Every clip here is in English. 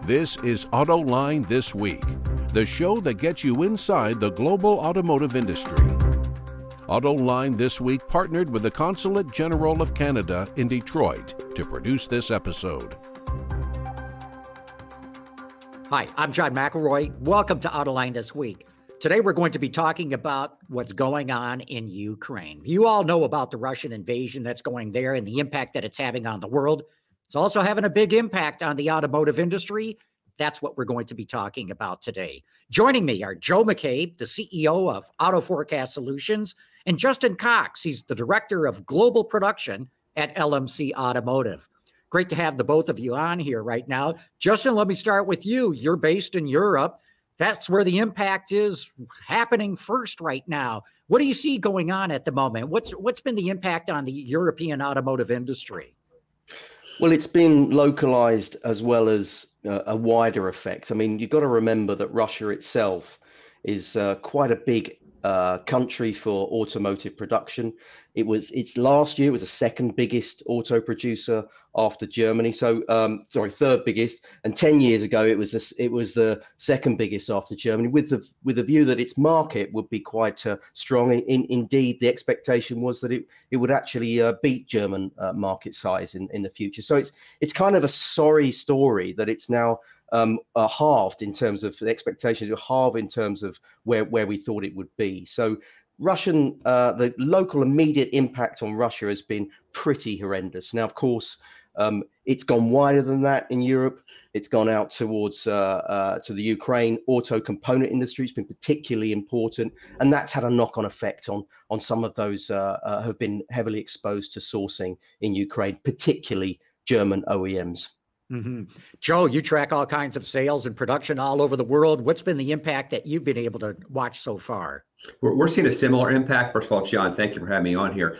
This is Autoline This Week, the show that gets you inside the global automotive industry. Autoline This Week partnered with the Consulate General of Canada in Detroit to produce this episode. Hi, I'm John McElroy. Welcome to Autoline This Week. Today we're going to be talking about what's going on in Ukraine. You all know about the Russian invasion that's going there and the impact that it's having on the world. It's also having a big impact on the automotive industry. That's what we're going to be talking about today. Joining me are Joe McCabe, the CEO of AutoForecast Solutions, and Justin Cox. He's the Director of Global Production at LMC Automotive. Great to have the both of you on here right now. Justin, let me start with you. You're based in Europe. That's where the impact is happening first right now. What do you see going on at the moment? What's been the impact on the European automotive industry? Well, it's been localized as well as a wider effect. I mean, you've got to remember that Russia itself is quite a big country for automotive production. Its last year was the second biggest auto producer after Germany. So, third biggest. And 10 years ago, it was the second biggest after Germany, with the view that its market would be quite strong. Indeed, the expectation was that it would actually beat German market size in the future. So it's kind of a sorry story that it's now halved in terms of the expectations, halved in terms of where we thought it would be. So the local immediate impact on Russia has been pretty horrendous. Now, of course, it's gone wider than that in Europe. It's gone out towards to the Ukraine auto component industry. It's been particularly important, and that's had a knock-on effect on some of those have been heavily exposed to sourcing in Ukraine, particularly German OEMs. Mm-hmm. Joe, you track all kinds of sales and production all over the world. What's been the impact that you've been able to watch so far? We're seeing a similar impact. First of all, John, thank you for having me on here.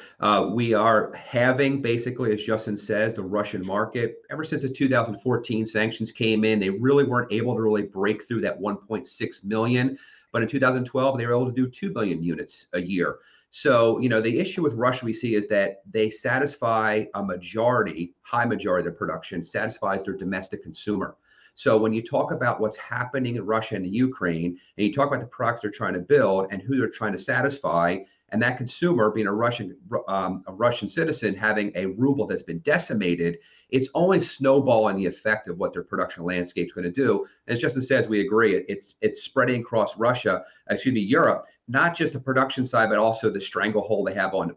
We are having, basically, as Justin says, the Russian market, ever since the 2014 sanctions came in, they really weren't able to really break through that 1.6 million. But in 2012, they were able to do 2 million units a year. So, the issue with Russia we see is that they satisfy high majority of their production, satisfies their domestic consumer. So when you talk about what's happening in Russia and the Ukraine, and you talk about the products they're trying to build and who they're trying to satisfy, and that consumer being a Russian citizen having a ruble that's been decimated, it's only snowballing the effect of what their production landscape is going to do. And as Justin says, we agree, it's spreading across Europe, not just the production side, but also the stranglehold they have on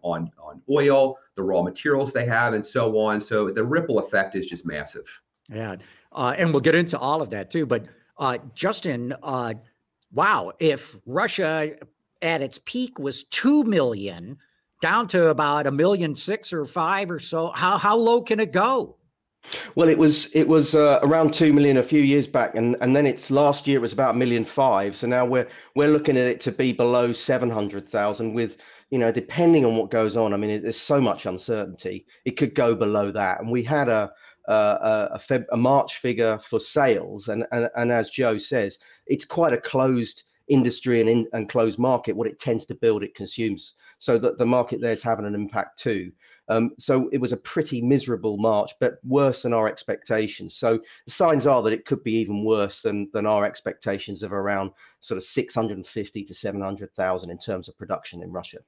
oil, the raw materials they have, and so on. So the ripple effect is just massive. Yeah, and we'll get into all of that too. But Justin, wow, if Russia at its peak was 2 million, down to about 1.6 million or 5 or so, how low can it go? Well, it was around 2 million a few years back, and then last year it was about 1.5 million. So now we're looking at it to be below 700,000. With depending on what goes on, I mean, there's so much uncertainty. It could go below that, and we had a March figure for sales, and as Joe says, it's quite a closed industry and closed market. What it tends to build, it consumes, so that the market there is having an impact too. So it was a pretty miserable March, but worse than our expectations. So the signs are that it could be even worse than our expectations of around sort of 650 to 700,000 in terms of production in Russia.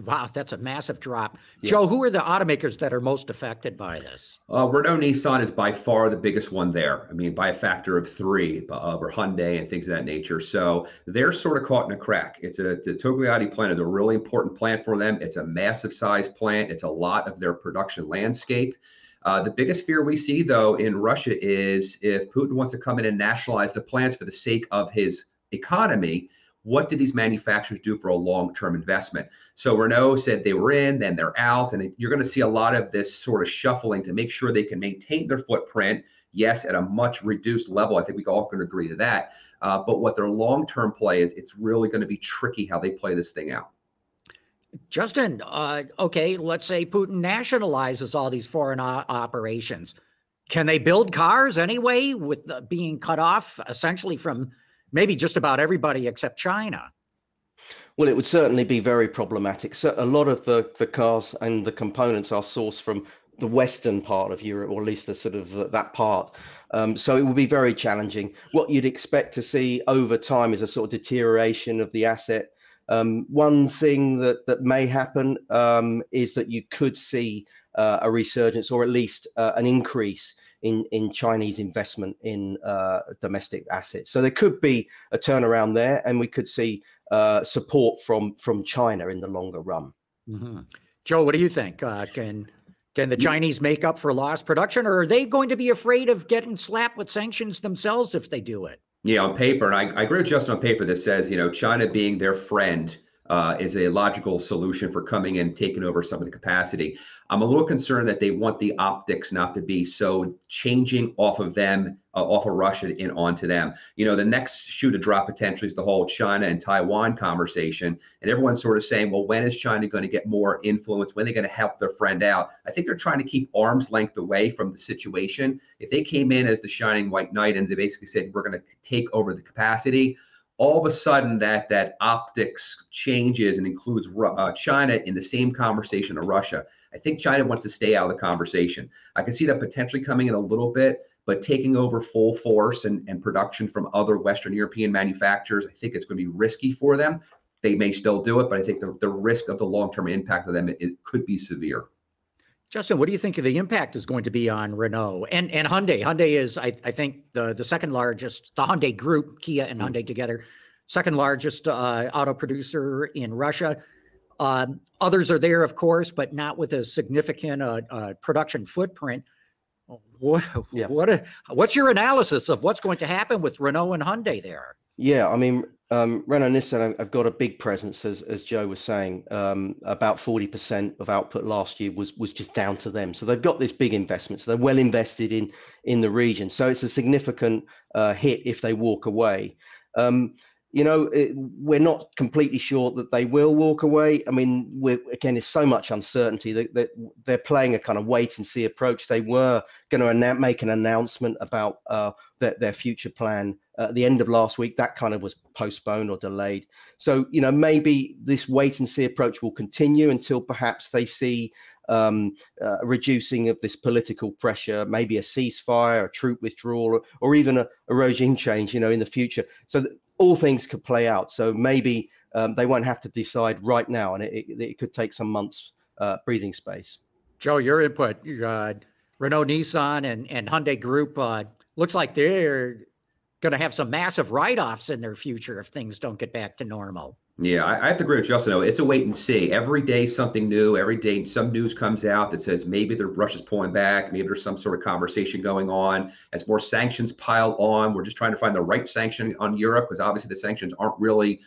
Wow, that's a massive drop. Yeah. Joe, who are the automakers that are most affected by this? Renault Nissan is by far the biggest one there. I mean, by a factor of 3, or Hyundai and things of that nature. So they're sort of caught in a crack. The Togliatti plant is a really important plant for them. It's a massive size plant. It's a lot of their production landscape. The biggest fear we see, though, in Russia is if Putin wants to come in and nationalize the plants for the sake of his economy, what do these manufacturers do for a long-term investment? So Renault said they were in, then they're out, and you're going to see a lot of this sort of shuffling to make sure they can maintain their footprint, yes, at a much reduced level. I think we all can agree to that. But what their long-term play is, it's really going to be tricky how they play this thing out. Justin, okay, let's say Putin nationalizes all these foreign operations. Can they build cars anyway with being cut off essentially from maybe just about everybody except China? Well, it would certainly be very problematic. So a lot of the cars and the components are sourced from the western part of Europe, or at least the sort of that part. So it will be very challenging. What you'd expect to see over time is a sort of deterioration of the asset. One thing that may happen is that you could see a resurgence, or at least an increase in Chinese investment in domestic assets. So there could be a turnaround there, and we could see support from China in the longer run. Mm-hmm. Joe, what do you think? Can the Chinese make up for lost production, or are they going to be afraid of getting slapped with sanctions themselves if they do it? Yeah, on paper, and I agree with Justin on paper that says, China being their friend is a logical solution for coming in, taking over some of the capacity. I'm a little concerned that they want the optics not to be so changing off of them, off of Russia and onto them. The next shoe to drop potentially is the whole China and Taiwan conversation. And everyone's sort of saying, well, when is China going to get more influence? When are they going to help their friend out? I think they're trying to keep arm's length away from the situation. If they came in as the shining white knight and they basically said, we're going to take over the capacity, all of a sudden that optics changes and includes China in the same conversation of Russia. I think China wants to stay out of the conversation. I can see that potentially coming in a little bit, but taking over full force and production from other Western European manufacturers, I think it's going to be risky for them. They may still do it, but I think the risk of the long-term impact of them, it could be severe. Justin, what do you think of the impact is going to be on Renault and Hyundai? Hyundai is, I think, the second largest, the Hyundai group, Kia and Hyundai together, second largest auto producer in Russia. Others are there, of course, but not with a significant production footprint. What's your analysis of what's going to happen with Renault and Hyundai there? Yeah, I mean, Renault and Nissan have got a big presence, as Joe was saying. About 40% of output last year was just down to them. So they've got this big investment. So they're well invested in the region. So it's a significant hit if they walk away. We're not completely sure that they will walk away. I mean, there's so much uncertainty that they're playing a kind of wait and see approach. They were going to make an announcement about their future plan at the end of last week. That kind of was postponed or delayed. So, maybe this wait and see approach will continue until perhaps they see reducing of this political pressure, maybe a ceasefire, a troop withdrawal, or even a regime change, in the future. So all things could play out. So maybe they won't have to decide right now, and it could take some months breathing space. Joe, your input. Renault, Nissan, and Hyundai Group looks like they're going to have some massive write-offs in their future if things don't get back to normal. Yeah, I have to agree with Justin. It's a wait and see. Every day something new. Every day some news comes out that says maybe Russia's pulling back. Maybe there's some sort of conversation going on. As more sanctions pile on, we're just trying to find the right sanction on Europe, because obviously the sanctions aren't really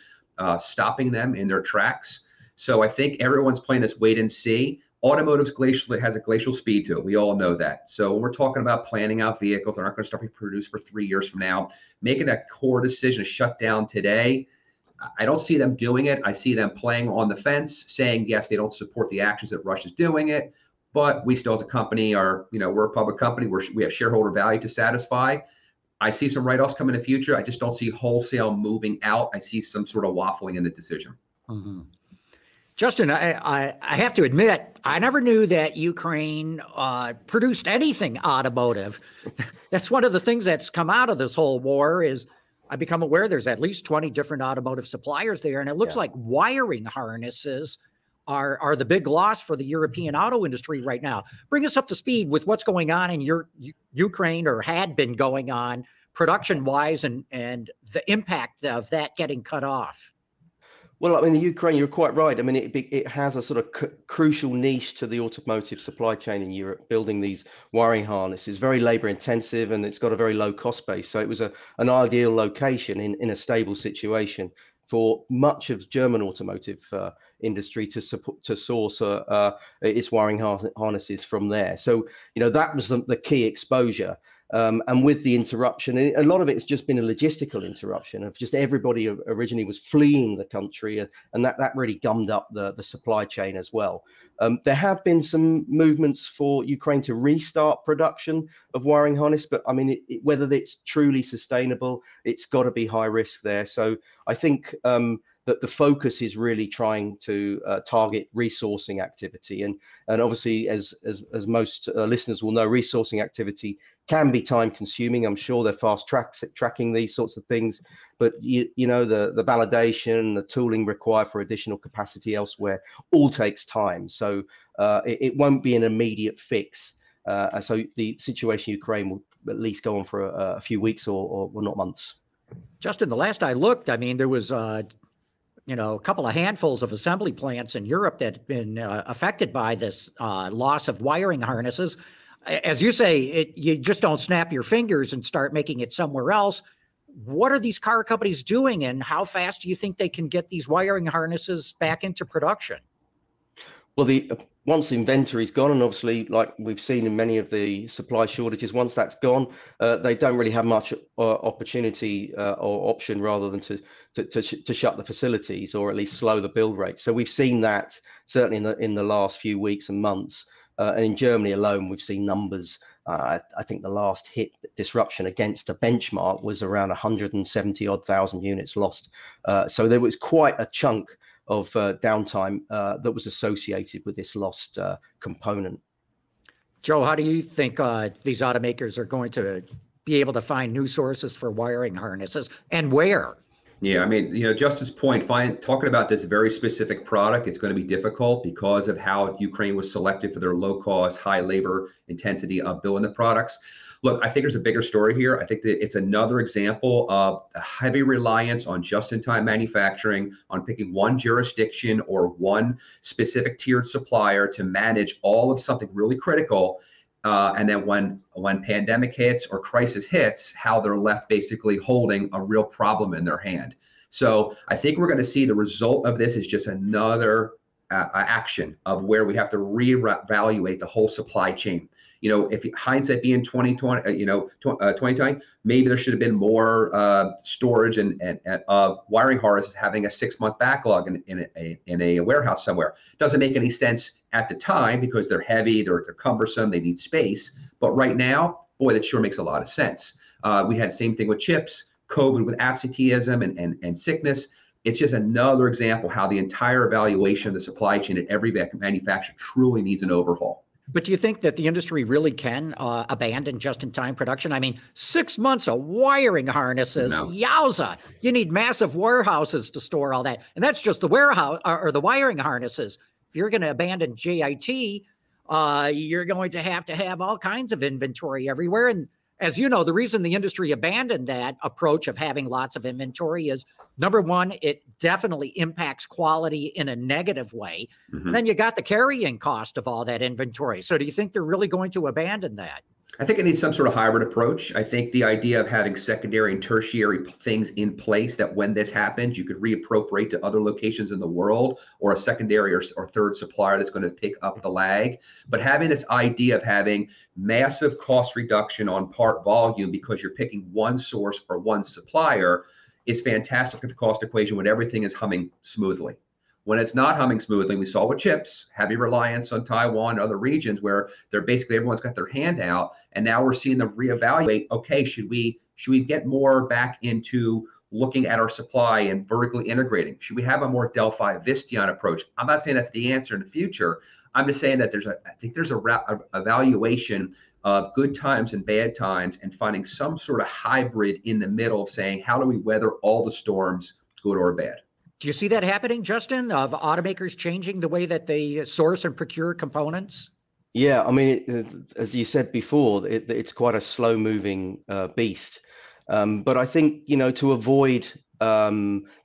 stopping them in their tracks. So I think everyone's playing this wait and see. Automotive's has a glacial speed to it. We all know that. So when we're talking about planning out vehicles that aren't going to start being produced for 3 years from now, making that core decision to shut down today, I don't see them doing it. I see them playing on the fence, saying, yes, they don't support the actions that Russia's doing it, but we still as a company we're a public company. We have shareholder value to satisfy. I see some write-offs come in the future. I just don't see wholesale moving out. I see some sort of waffling in the decision. Mm-hmm. Justin, I have to admit, I never knew that Ukraine produced anything automotive. That's one of the things that's come out of this whole war is I become aware there's at least 20 different automotive suppliers there, and it looks like wiring harnesses are the big loss for the European auto industry right now. Bring us up to speed with what's going on in Ukraine, or had been going on production-wise, and the impact of that getting cut off. Well, I mean, the Ukraine, you're quite right. I mean, it has a sort of crucial niche to the automotive supply chain in Europe, building these wiring harnesses, very labor intensive, and it's got a very low cost base. So it was an ideal location in a stable situation for much of German automotive industry to source its wiring harnesses from there. So, that was the key exposure. And with the interruption, a lot of it has just been a logistical interruption of just everybody originally was fleeing the country, and that really gummed up the supply chain as well. There have been some movements for Ukraine to restart production of wiring harness, but I mean, whether it's truly sustainable, it's got to be high risk there. So I think that the focus is really trying to target resourcing activity. And obviously, as most listeners will know, resourcing activity can be time consuming. I'm sure they're tracking these sorts of things, but you know, the validation, the tooling required for additional capacity elsewhere all takes time. So it won't be an immediate fix. So the situation in Ukraine will at least go on for a few weeks or not months. Justin, the last I looked, I mean, there was you know, a couple of handfuls of assembly plants in Europe that had been affected by this loss of wiring harnesses. As you say, you just don't snap your fingers and start making it somewhere else. What are these car companies doing, and how fast do you think they can get these wiring harnesses back into production? Well, once inventory's gone, and obviously, like we've seen in many of the supply shortages, once that's gone, they don't really have much opportunity or option rather than to shut the facilities, or at least slow the build rate. So we've seen that certainly in the last few weeks and months. And in Germany alone, we've seen numbers. I think the last hit disruption against a benchmark was around 170,000 units lost. So there was quite a chunk of downtime that was associated with this lost component. Joe, how do you think these automakers are going to be able to find new sources for wiring harnesses, and where? Yeah, I mean, you know, Justin's point, talking about this very specific product, it's going to be difficult because of how Ukraine was selected for their low cost, high labor intensity of building the products. Look, I think there's a bigger story here. I think that it's another example of a heavy reliance on just-in-time manufacturing, on picking one jurisdiction or one specific tiered supplier to manage all of something really critical. And then when pandemic hits or crisis hits, how they're left basically holding a real problem in their hand. So I think we're going to see the result of this is just another action of where we have to reevaluate the whole supply chain. You know, if hindsight being 2020, 2020, maybe there should have been more storage and wiring harnesses having a 6-month backlog in a warehouse somewhere. Doesn't make any sense at the time because they're heavy, they're cumbersome, they need space. But right now, boy, that sure makes a lot of sense. We had the same thing with chips, COVID with absenteeism and sickness. It's just another example how the entire evaluation of the supply chain at every manufacturer truly needs an overhaul. But do you think that the industry really can abandon just-in-time production? I mean, 6 months of wiring harnesses, No. Yowza! You need massive warehouses to store all that. And that's just the warehouse or the wiring harnesses. If you're going to abandon JIT, you're going to have all kinds of inventory everywhere. And as you know, the reason the industry abandoned that approach of having lots of inventory is, number one, it definitely impacts quality in a negative way. Mm-hmm. And then you got the carrying cost of all that inventory. So do you think they're really going to abandon that? I think it needs some sort of hybrid approach. I think the idea of having secondary and tertiary things in place that when this happens, you could reappropriate to other locations in the world, or a secondary or third supplier that's going to pick up the lag. But having this idea of having massive cost reduction on part volume because you're picking one source or one supplier is fantastic at the cost equation when everything is humming smoothly. When it's not humming smoothly, we saw with chips, heavy reliance on Taiwan and other regions where they're basically everyone's got their hand out, and now we're seeing them reevaluate. Okay, should we get more back into looking at our supply and vertically integrating? Should we have a more Delphi Visteon approach? I'm not saying that's the answer in the future. I'm just saying that I think there's a evaluation of good times and bad times, and finding some sort of hybrid in the middle, saying how do we weather all the storms, good or bad. Do you see that happening, Justin, of automakers changing the way that they source and procure components? Yeah, I mean, as you said before, it's quite a slow-moving beast. But I think, you know, to avoid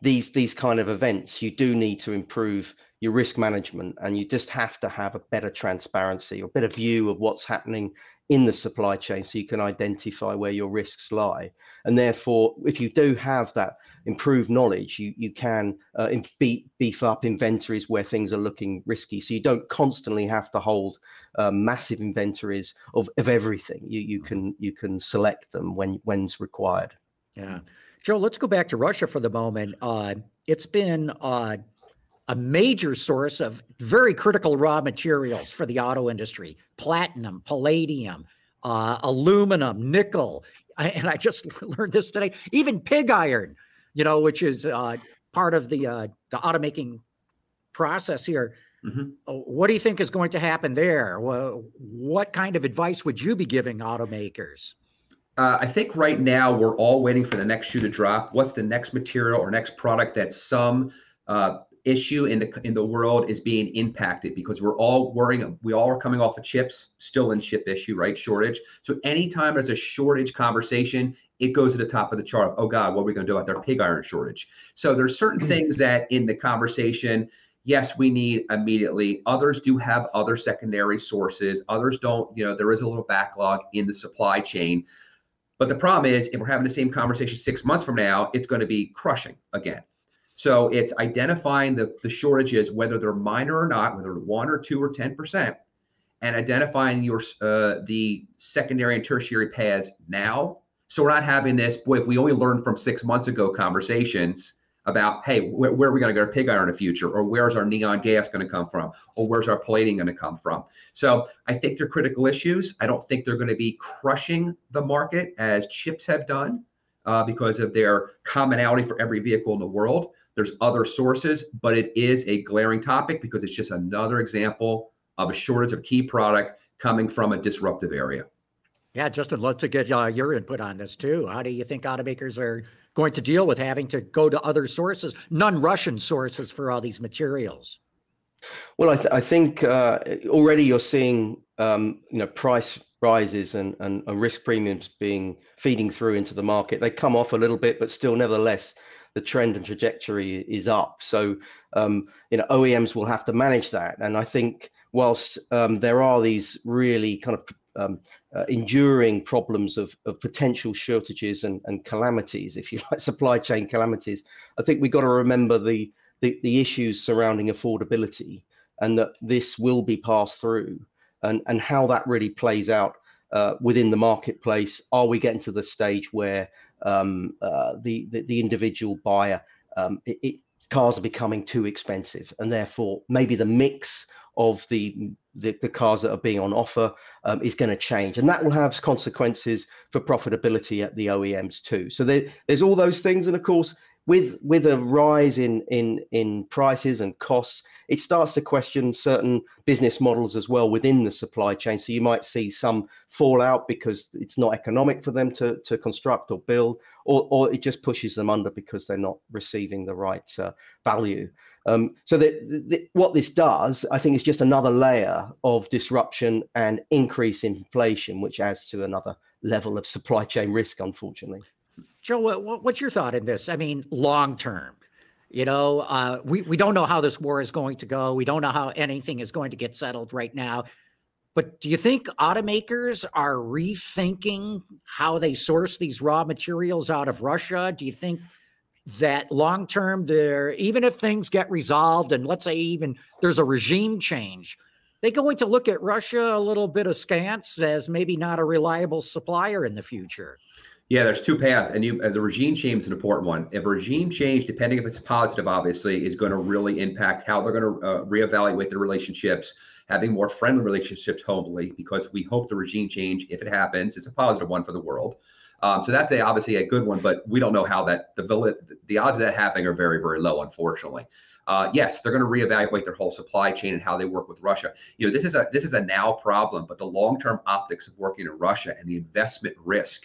these kind of events, you do need to improve your risk management, and you just have to have a better transparency or better view of what's happening in the supply chain so you can identify where your risks lie. And therefore, if you do have that improved knowledge, you can beef up inventories where things are looking risky. So you don't constantly have to hold massive inventories of everything. You can select them when's required. Yeah. Joe, let's go back to Russia for the moment. It's been a major source of very critical raw materials for the auto industry: platinum, palladium, aluminum, nickel. And I just learned this today, even pig iron, you know, which is part of the automaking process here. Mm-hmm. What do you think is going to happen there? What kind of advice would you be giving automakers? I think right now we're all waiting for the next shoe to drop. What's the next material or next product that some issue in the world is being impacted, because we're all worrying. We all are coming off of chips, still in chip issue, right? Shortage. So anytime there's a shortage conversation, it goes to the top of the chart. Oh God, what are we going to do about their pig iron shortage? So there's certain things that in the conversation, yes, we need immediately. Others do have other secondary sources. Others don't. There is a little backlog in the supply chain. But the problem is, if we're having the same conversation 6 months from now, it's going to be crushing again. So it's identifying the shortages, whether they're minor or not, whether 1 or 2 or 10%, and identifying the secondary and tertiary paths now. So we're not having this, boy, if we only learned from 6 months ago conversations about, hey, where are we going to go to pig iron in the future? Or where's our neon gas going to come from? Or where's our plating going to come from? So I think they're critical issues. I don't think they're going to be crushing the market as chips have done because of their commonality for every vehicle in the world. There's other sources, but it is a glaring topic because it's just another example of a shortage of key product coming from a disruptive area. Yeah, Justin, love to get your input on this too. How do you think automakers are going to deal with having to go to other sources, non-Russian sources, for all these materials? Well, I think already you're seeing price rises and risk premiums feeding through into the market. They come off a little bit, but still, nevertheless, the trend and trajectory is up. So OEMs will have to manage that. And I think whilst there are these really kind of enduring problems of potential shortages and calamities, if you like, supply chain calamities, I think we've got to remember the issues surrounding affordability, and that this will be passed through, and how that really plays out within the marketplace. Are we getting to the stage where the individual buyer, cars are becoming too expensive, and therefore maybe the mix of the cars that are being on offer is going to change, and that will have consequences for profitability at the OEMs too. So there's all those things, and of course, with a rise in prices and costs, it starts to question certain business models as well within the supply chain. So you might see some fallout because it's not economic for them to construct or build, or it just pushes them under because they're not receiving the right value. So what this does, I think, is just another layer of disruption and increase in inflation, which adds to another level of supply chain risk, unfortunately. Joe, what's your thought in this? I mean, long term, we don't know how this war is going to go. We don't know how anything is going to get settled right now. But do you think automakers are rethinking how they source these raw materials out of Russia? Do you think that long term, even if things get resolved, and let's say even there's a regime change, they're going to look at Russia a little bit askance as maybe not a reliable supplier in the future? Yeah, there's two paths, and the regime change is an important one. If regime change, depending if it's positive, obviously, is going to really impact how they're going to reevaluate their relationships, having more friendly relationships, hopefully, because we hope the regime change, if it happens, is a positive one for the world. So that's obviously a good one, but we don't know how the odds of that happening are very, very low, unfortunately. Yes, they're going to reevaluate their whole supply chain and how they work with Russia. This is a now problem, but the long-term optics of working in Russia and the investment risk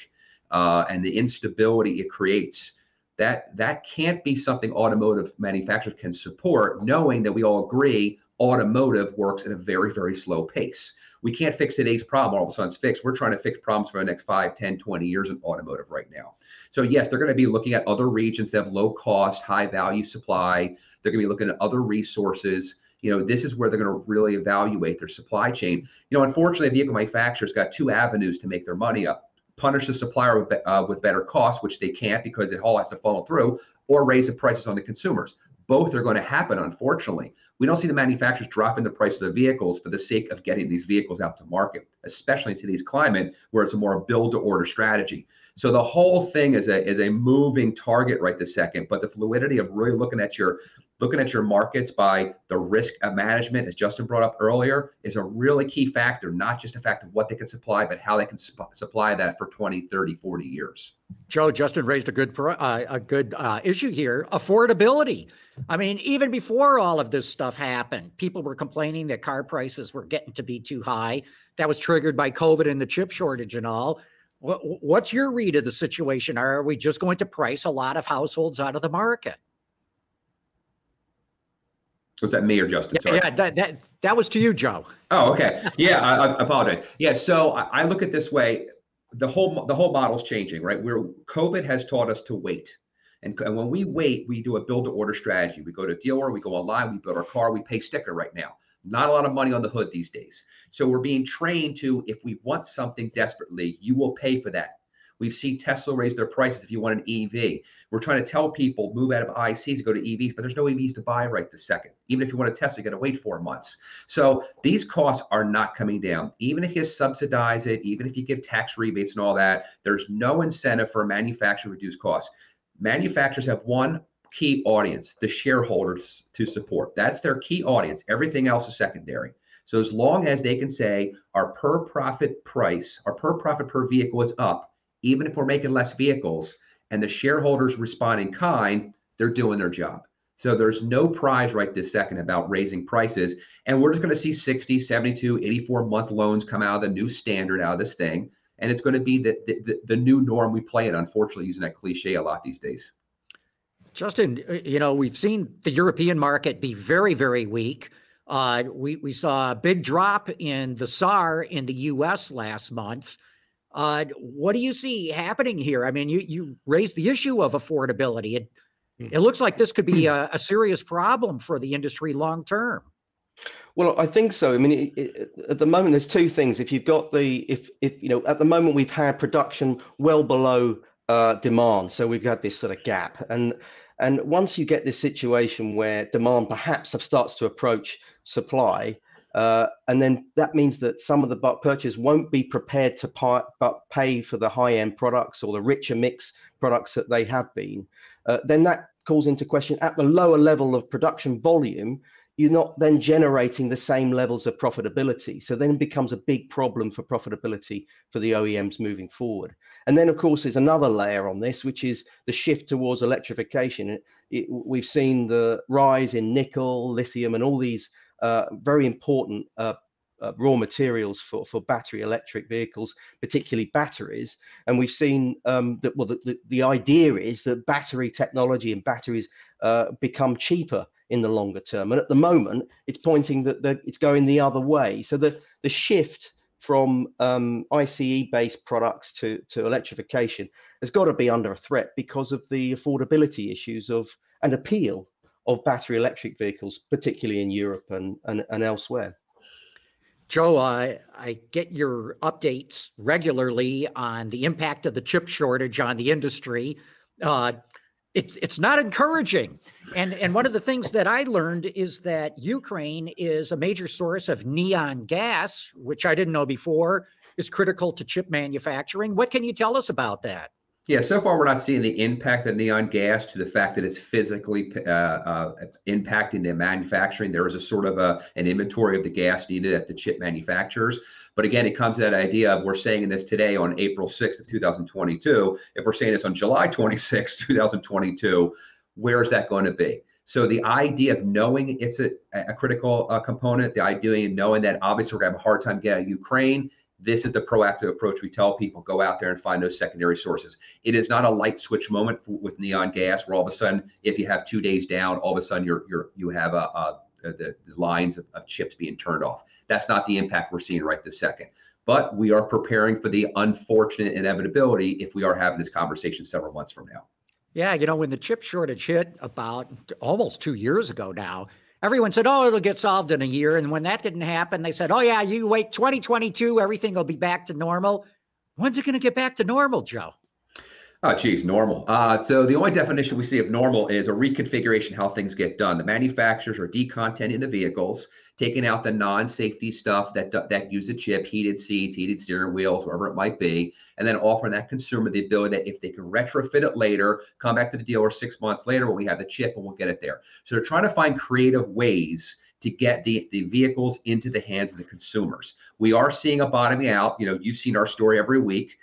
and the instability it creates, that can't be something automotive manufacturers can support, knowing that we all agree automotive works at a very, very slow pace. We can't fix today's problem all of a sudden it's fixed. We're trying to fix problems for the next 5, 10, 20 years in automotive right now. So yes, they're going to be looking at other regions that have low cost, high value supply. They're going to be looking at other resources. This is where they're going to really evaluate their supply chain. Unfortunately, vehicle manufacturers got two avenues to make their money up: punish the supplier with better costs, which they can't because it all has to funnel through, or raise the prices on the consumers. Both are going to happen, unfortunately. We don't see the manufacturers dropping the price of the vehicles for the sake of getting these vehicles out to market, especially in today's climate where it's a more build-to-order strategy. So the whole thing is a moving target right this second, but the fluidity of really looking at your markets by the risk of management, as Justin brought up earlier, is a really key factor, not just a fact of what they can supply, but how they can supply that for 20, 30, 40 years. Joe, Justin raised a good issue here, affordability. I mean, even before all of this stuff happened, people were complaining that car prices were getting to be too high. That was triggered by COVID and the chip shortage and all. What's your read of the situation? Are we just going to price a lot of households out of the market? Was that me or Justin? Sorry. Yeah, that was to you, Joe. Oh, okay. Yeah, I apologize. Yeah, so I look at this way. The whole model's changing, right? COVID has taught us to wait. And when we wait, we do a build-to-order strategy. We go to dealer, we go online, we build our car, we pay sticker right now. Not a lot of money on the hood these days. So we're being trained to, if we want something desperately, you will pay for that. We've seen Tesla raise their prices if you want an EV. We're trying to tell people move out of ICs and go to EVs, but there's no EVs to buy right this second. Even if you want a Tesla, you got to wait 4 months. So these costs are not coming down. Even if you subsidize it, even if you give tax rebates and all that, there's no incentive for a manufacturer to reduce costs. Manufacturers have one key audience, the shareholders, to support. That's their key audience. Everything else is secondary. So as long as they can say our per profit price, our per profit per vehicle is up, even if we're making less vehicles, and the shareholders respond in kind, they're doing their job. So there's no prize right this second about raising prices. And we're just going to see 60, 72, 84-month loans come out of the new standard out of this thing. And it's going to be the new norm we play in, unfortunately, using that cliche a lot these days. Justin, we've seen the European market be very, very weak. We saw a big drop in the SAR in the U.S. last month. What do you see happening here? I mean, you raised the issue of affordability. It looks like this could be a serious problem for the industry long term. Well, I think so. I mean, at the moment, there's two things. If you've got at the moment we've had production well below demand, so we've had this sort of gap, and once you get this situation where demand perhaps starts to approach supply, and then that means that some of the purchasers won't be prepared to pay for the high-end products or the richer mix products that they have been, then that calls into question at the lower level of production volume, you're not then generating the same levels of profitability. So then it becomes a big problem for profitability for the OEMs moving forward. And then, of course, there's another layer on this, which is the shift towards electrification. We've seen the rise in nickel, lithium, and all these very important raw materials for battery electric vehicles, particularly batteries. And we've seen the idea is that battery technology and batteries become cheaper in the longer term. And at the moment, it's pointing that it's going the other way. So the shift from ICE-based products to electrification has got to be under a threat because of the affordability issues and appeal of battery electric vehicles, particularly in Europe and elsewhere. Joe, I get your updates regularly on the impact of the chip shortage on the industry. It's not encouraging. And one of the things that I learned is that Ukraine is a major source of neon gas, which I didn't know before is critical to chip manufacturing. What can you tell us about that? Yeah, so far we're not seeing the impact of neon gas to the fact that it's physically impacting the manufacturing. There is a sort of an inventory of the gas needed at the chip manufacturers. But again, it comes to that idea of we're saying this today on April 6th of 2022. If we're saying this on July 26th, 2022, where is that going to be? So the idea of knowing it's a critical component, the idea of knowing that obviously we're going to have a hard time getting Ukraine, this is the proactive approach. We tell people, go out there and find those secondary sources. It is not a light switch moment with neon gas where all of a sudden, if you have 2 days down, all of a sudden you have the lines of chips being turned off. That's not the impact we're seeing right this second. But we are preparing for the unfortunate inevitability if we are having this conversation several months from now. Yeah, when the chip shortage hit about almost 2 years ago now, everyone said, oh, it'll get solved in a year. And when that didn't happen, they said, oh, yeah, you wait 2022, everything will be back to normal. When's it going to get back to normal, Joe? Oh, geez, normal. So the only definition we see of normal is a reconfiguration, how things get done. The manufacturers are decontenting the vehicles, taking out the non-safety stuff that use a chip, heated seats, heated steering wheels, whatever it might be, and then offering that consumer the ability that if they can retrofit it later, come back to the dealer 6 months later when we have the chip and we'll get it there. So they're trying to find creative ways to get the vehicles into the hands of the consumers. We are seeing a bottoming out. You've seen our story every week.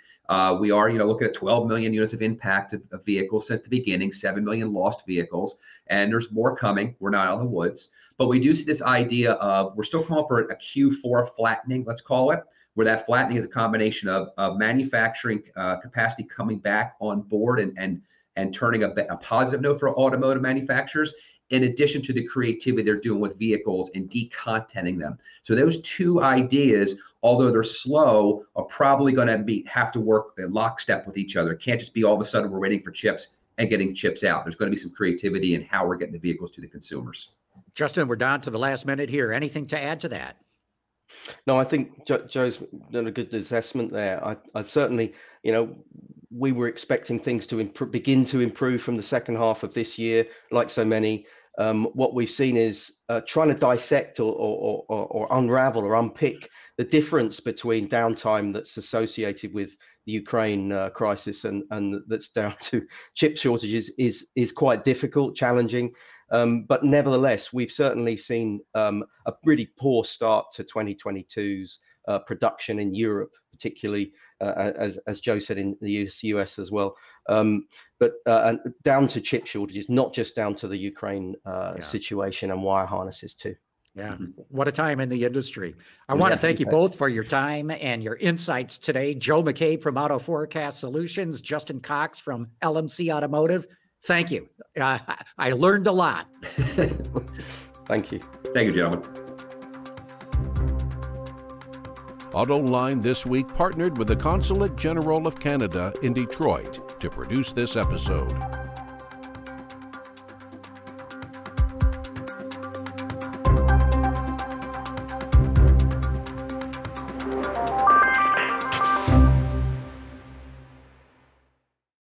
We are, looking at 12 million units of impact of vehicles since the beginning, 7 million lost vehicles, and there's more coming. We're not out of the woods, but we do see this idea of, we're still calling for a Q4 flattening, let's call it, where that flattening is a combination of manufacturing capacity coming back on board and turning a positive note for automotive manufacturers, in addition to the creativity they're doing with vehicles and decontenting them. So those two ideas, although they're slow, are probably going to have to work in lockstep with each other. It can't just be all of a sudden we're waiting for chips and getting chips out. There's going to be some creativity in how we're getting the vehicles to the consumers. Justin, we're down to the last minute here. Anything to add to that? No, I think Joe's done a good assessment there. I certainly, we were expecting things to begin to improve from the second half of this year, like so many. What we've seen is trying to dissect or unravel or unpick the difference between downtime that's associated with the Ukraine crisis and that's down to chip shortages is quite difficult, challenging. But nevertheless, we've certainly seen a really poor start to 2022's production in Europe, particularly as Joe said in the US as well. But down to chip shortages, not just down to the Ukraine situation and wire harnesses too. Yeah, what a time in the industry. I want to thank you both for your time and your insights today. Joe McCabe from AutoForecast Solutions, Justin Cox from LMC Automotive. Thank you. I learned a lot. Thank you. Thank you, gentlemen. Autoline This Week partnered with the Consulate General of Canada in Detroit to produce this episode.